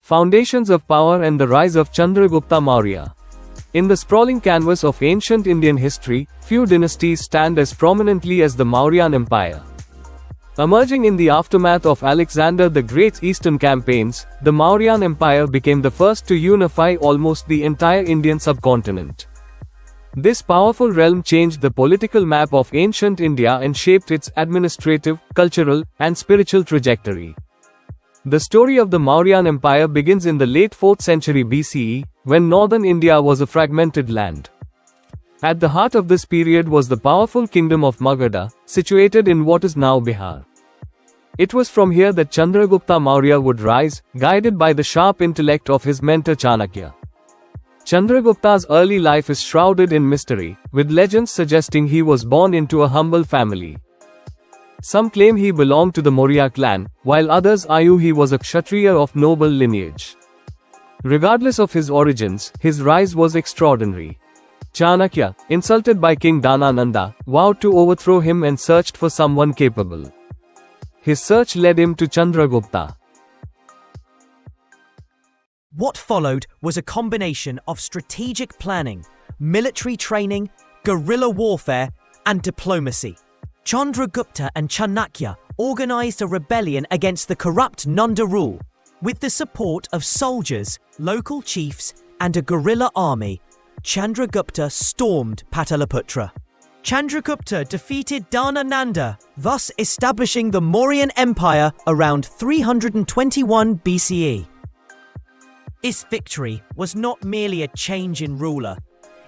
Foundations of Power and the Rise of Chandragupta Maurya. In the sprawling canvas of ancient Indian history, few dynasties stand as prominently as the Mauryan Empire. Emerging in the aftermath of Alexander the Great's eastern campaigns, the Mauryan Empire became the first to unify almost the entire Indian subcontinent. This powerful realm changed the political map of ancient India and shaped its administrative, cultural, and spiritual trajectory. The story of the Mauryan Empire begins in the late 4th century BCE, when northern India was a fragmented land. At the heart of this period was the powerful kingdom of Magadha, situated in what is now Bihar. It was from here that Chandragupta Maurya would rise, guided by the sharp intellect of his mentor Chanakya. Chandragupta's early life is shrouded in mystery, with legends suggesting he was born into a humble family. Some claim he belonged to the Maurya clan, while others argue he was a Kshatriya of noble lineage. Regardless of his origins, his rise was extraordinary. Chanakya, insulted by King Dhanananda, vowed to overthrow him and searched for someone capable. His search led him to Chandragupta. What followed was a combination of strategic planning, military training, guerrilla warfare, and diplomacy. Chandragupta and Chanakya organized a rebellion against the corrupt Nanda rule. With the support of soldiers, local chiefs, and a guerrilla army, Chandragupta stormed Pataliputra. Chandragupta defeated Dhanananda, thus establishing the Mauryan Empire around 321 BCE. This victory was not merely a change in ruler,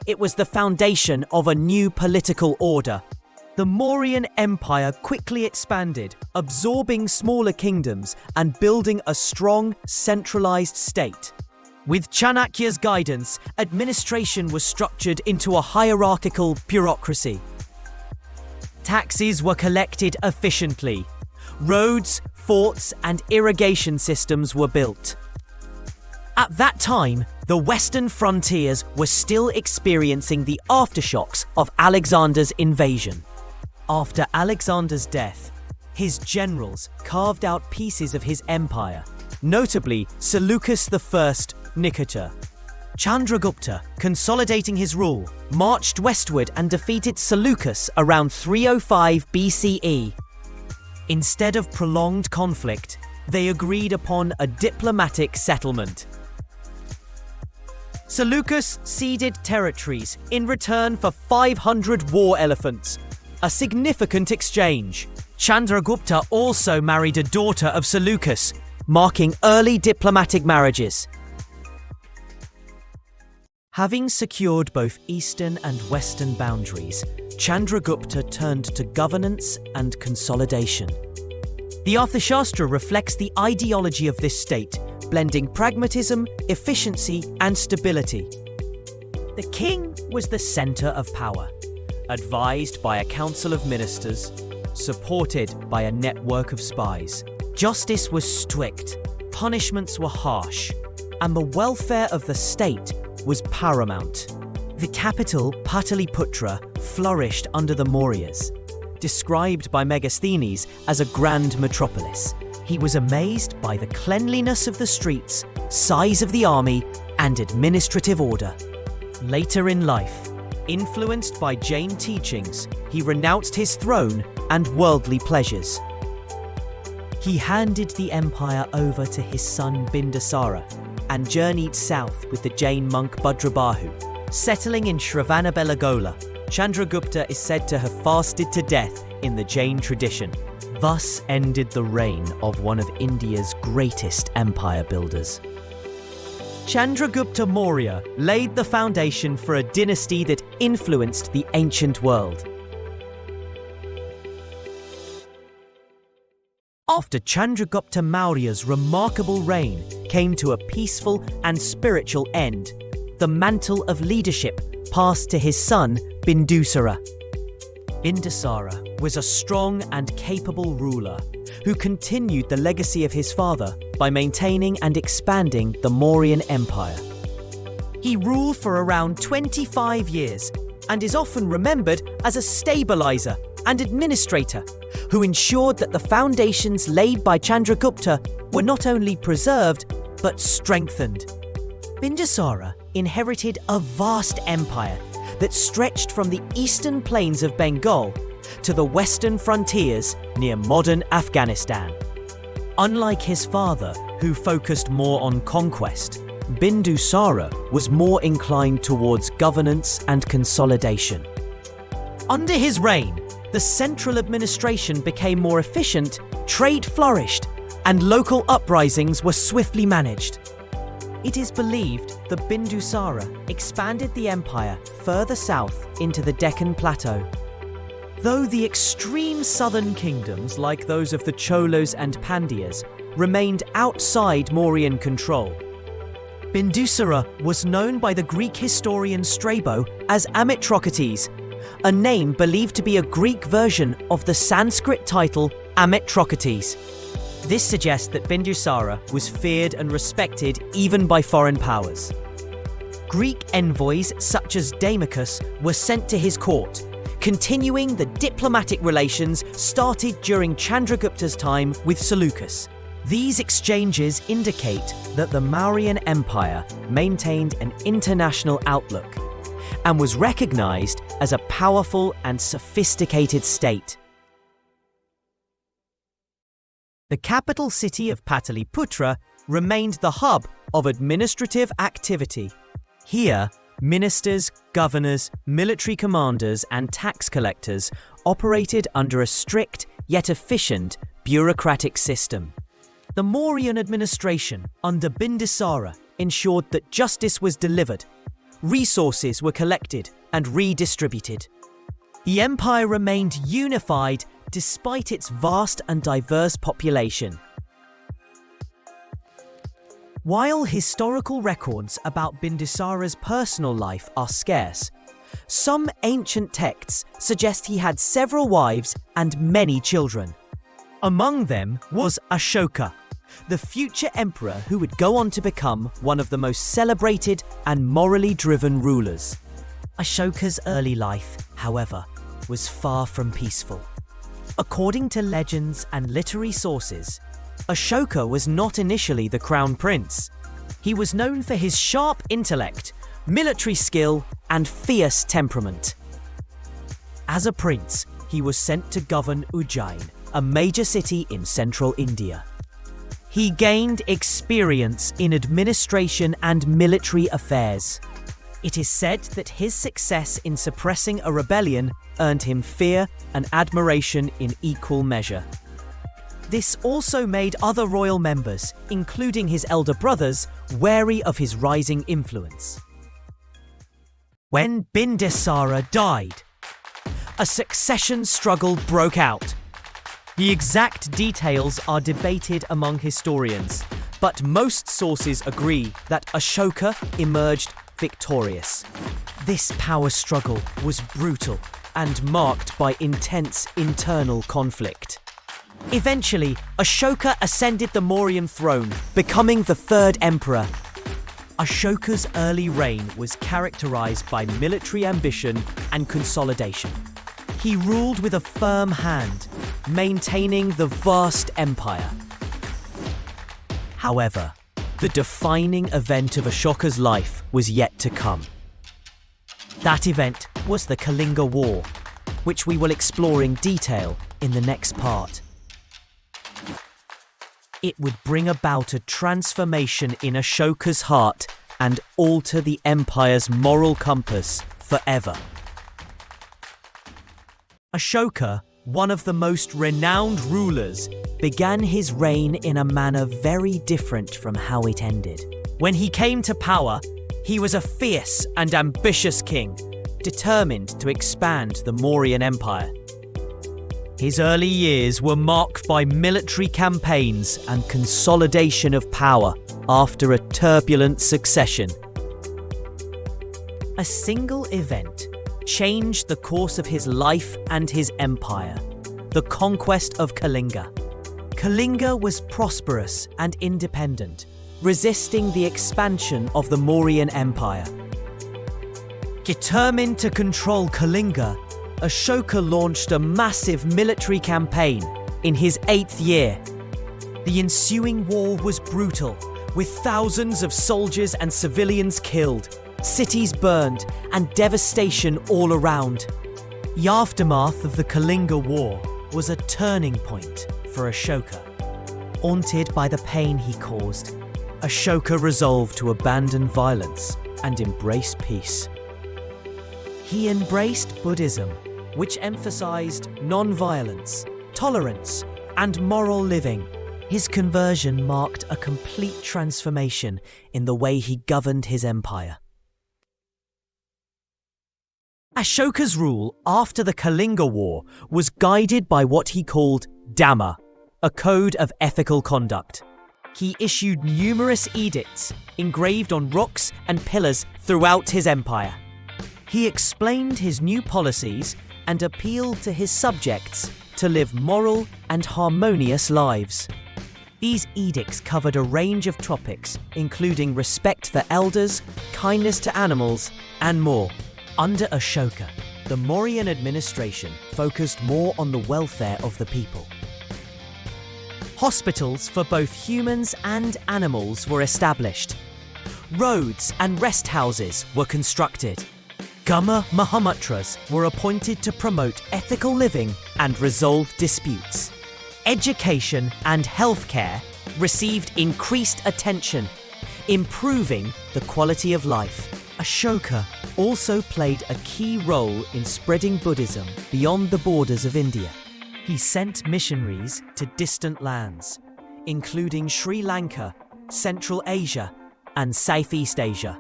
it was the foundation of a new political order. The Mauryan Empire quickly expanded, absorbing smaller kingdoms and building a strong, centralized state. With Chanakya's guidance, administration was structured into a hierarchical bureaucracy. Taxes were collected efficiently. Roads, forts, and irrigation systems were built. At that time, the western frontiers were still experiencing the aftershocks of Alexander's invasion. After Alexander's death, his generals carved out pieces of his empire, notably Seleucus I Nicator. Chandragupta, consolidating his rule, marched westward and defeated Seleucus around 305 BCE. Instead of prolonged conflict, they agreed upon a diplomatic settlement. Seleucus ceded territories in return for 500 war elephants, a significant exchange. Chandragupta also married a daughter of Seleucus, marking early diplomatic marriages. Having secured both eastern and western boundaries, Chandragupta turned to governance and consolidation. The Arthashastra reflects the ideology of this state, blending pragmatism, efficiency, and stability. The king was the center of power, advised by a council of ministers, supported by a network of spies. Justice was strict, punishments were harsh, and the welfare of the state was paramount. The capital, Pataliputra, flourished under the Mauryas. Described by Megasthenes as a grand metropolis, he was amazed by the cleanliness of the streets, size of the army, and administrative order. Later in life, influenced by Jain teachings, he renounced his throne and worldly pleasures. He handed the empire over to his son Bindusara and journeyed south with the Jain monk Bhadrabahu. Settling in Shravanabelagola, Chandragupta is said to have fasted to death in the Jain tradition. Thus ended the reign of one of India's greatest empire builders. Chandragupta Maurya laid the foundation for a dynasty that influenced the ancient world. After Chandragupta Maurya's remarkable reign came to a peaceful and spiritual end, the mantle of leadership passed to his son Bindusara. Bindusara was a strong and capable ruler who continued the legacy of his father by maintaining and expanding the Mauryan Empire. He ruled for around 25 years and is often remembered as a stabilizer and administrator who ensured that the foundations laid by Chandragupta were not only preserved but strengthened. Bindusara inherited a vast empire that stretched from the eastern plains of Bengal to the western frontiers near modern Afghanistan. Unlike his father, who focused more on conquest, Bindusara was more inclined towards governance and consolidation. Under his reign, the central administration became more efficient, trade flourished, and local uprisings were swiftly managed. It is believed that Bindusara expanded the empire further south into the Deccan Plateau. Though the extreme southern kingdoms, like those of the Cholas and Pandyas, remained outside Mauryan control, Bindusara was known by the Greek historian Strabo as Amitrochates, a name believed to be a Greek version of the Sanskrit title Amitrochates. This suggests that Bindusara was feared and respected even by foreign powers. Greek envoys such as Damachus were sent to his court, continuing the diplomatic relations started during Chandragupta's time with Seleucus. These exchanges indicate that the Mauryan Empire maintained an international outlook and was recognized as a powerful and sophisticated state. The capital city of Pataliputra remained the hub of administrative activity. Here, ministers, governors, military commanders, and tax collectors operated under a strict yet efficient bureaucratic system. The Mauryan administration under Bindusara ensured that justice was delivered, resources were collected and redistributed. The empire remained unified despite its vast and diverse population. While historical records about Bindusara's personal life are scarce, some ancient texts suggest he had several wives and many children. Among them was Ashoka, the future emperor who would go on to become one of the most celebrated and morally driven rulers. Ashoka's early life, however, was far from peaceful. According to legends and literary sources, Ashoka was not initially the crown prince. He was known for his sharp intellect, military skill, and fierce temperament. As a prince, he was sent to govern Ujjain, a major city in central India. He gained experience in administration and military affairs. It is said that his success in suppressing a rebellion earned him fear and admiration in equal measure. This also made other royal members, including his elder brothers, wary of his rising influence. When Bindusara died, a succession struggle broke out. The exact details are debated among historians, but most sources agree that Ashoka emerged victorious. This power struggle was brutal and marked by intense internal conflict. Eventually, Ashoka ascended the Mauryan throne, becoming the third emperor. Ashoka's early reign was characterized by military ambition and consolidation. He ruled with a firm hand, maintaining the vast empire. However, the defining event of Ashoka's life was yet to come. That event was the Kalinga War, which we will explore in detail in the next part. It would bring about a transformation in Ashoka's heart and alter the empire's moral compass forever. Ashoka, one of the most renowned rulers, began his reign in a manner very different from how it ended. When he came to power, he was a fierce and ambitious king, determined to expand the Mauryan Empire. His early years were marked by military campaigns and consolidation of power after a turbulent succession. A single event changed the course of his life and his empire: the conquest of Kalinga. Kalinga was prosperous and independent, resisting the expansion of the Mauryan Empire. Determined to control Kalinga, Ashoka launched a massive military campaign in his 8th year. The ensuing war was brutal, with thousands of soldiers and civilians killed, cities burned, and devastation all around. The aftermath of the Kalinga War was a turning point for Ashoka. Haunted by the pain he caused, Ashoka resolved to abandon violence and embrace peace. He embraced Buddhism, which emphasized non-violence, tolerance, and moral living. His conversion marked a complete transformation in the way he governed his empire. Ashoka's rule after the Kalinga War was guided by what he called Dhamma, a code of ethical conduct. He issued numerous edicts engraved on rocks and pillars throughout his empire. He explained his new policies and appealed to his subjects to live moral and harmonious lives. These edicts covered a range of topics, including respect for elders, kindness to animals, and more. Under Ashoka, the Mauryan administration focused more on the welfare of the people. Hospitals for both humans and animals were established. Roads and rest houses were constructed. Gama Mahamatras were appointed to promote ethical living and resolve disputes. Education and healthcare received increased attention, improving the quality of life. Ashoka also played a key role in spreading Buddhism beyond the borders of India. He sent missionaries to distant lands, including Sri Lanka, Central Asia, and Southeast Asia.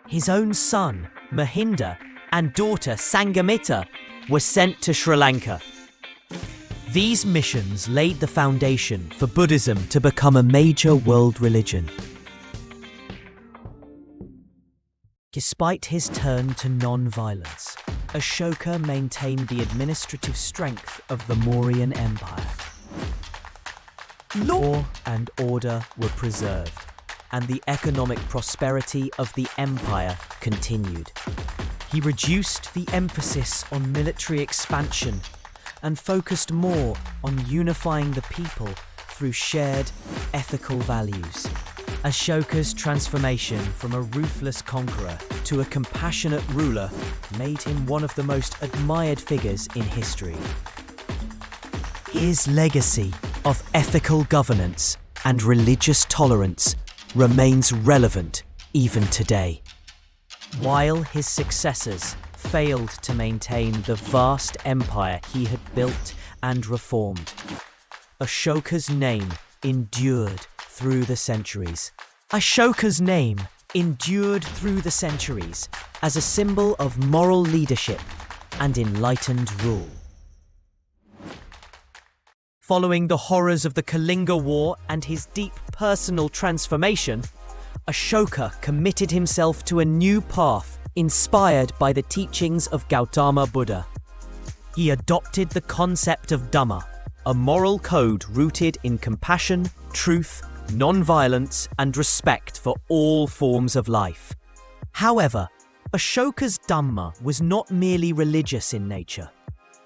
His own son, Mahinda, and daughter Sangamita were sent to Sri Lanka. These missions laid the foundation for Buddhism to become a major world religion. Despite his turn to non-violence, Ashoka maintained the administrative strength of the Mauryan Empire. Law and order were preserved, and the economic prosperity of the empire continued. He reduced the emphasis on military expansion and focused more on unifying the people through shared ethical values. Ashoka's transformation from a ruthless conqueror to a compassionate ruler made him one of the most admired figures in history. His legacy of ethical governance and religious tolerance remains relevant even today. While his successors failed to maintain the vast empire he had built and reformed, Ashoka's name endured through the centuries. Ashoka's name endured through the centuries as a symbol of moral leadership and enlightened rule. Following the horrors of the Kalinga War and his deep personal transformation, Ashoka committed himself to a new path inspired by the teachings of Gautama Buddha. He adopted the concept of Dhamma, a moral code rooted in compassion, truth, non-violence, and respect for all forms of life. However, Ashoka's Dhamma was not merely religious in nature.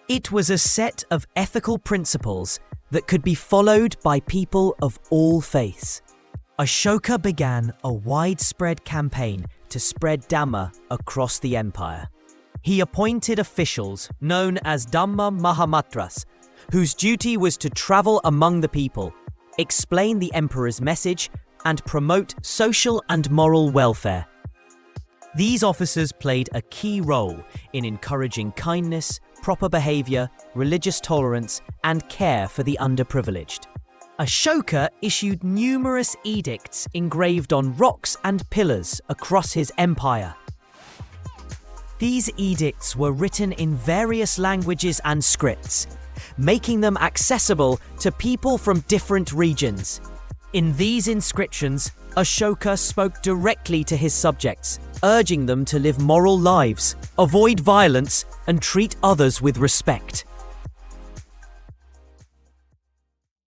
It was a set of ethical principles that could be followed by people of all faiths. Ashoka began a widespread campaign to spread Dhamma across the empire. He appointed officials known as Dhamma Mahamatras, whose duty was to travel among the people, explain the emperor's message, and promote social and moral welfare. These officers played a key role in encouraging kindness, proper behavior, religious tolerance, and care for the underprivileged. Ashoka issued numerous edicts engraved on rocks and pillars across his empire. These edicts were written in various languages and scripts, making them accessible to people from different regions. In these inscriptions, Ashoka spoke directly to his subjects, urging them to live moral lives, avoid violence, and treat others with respect.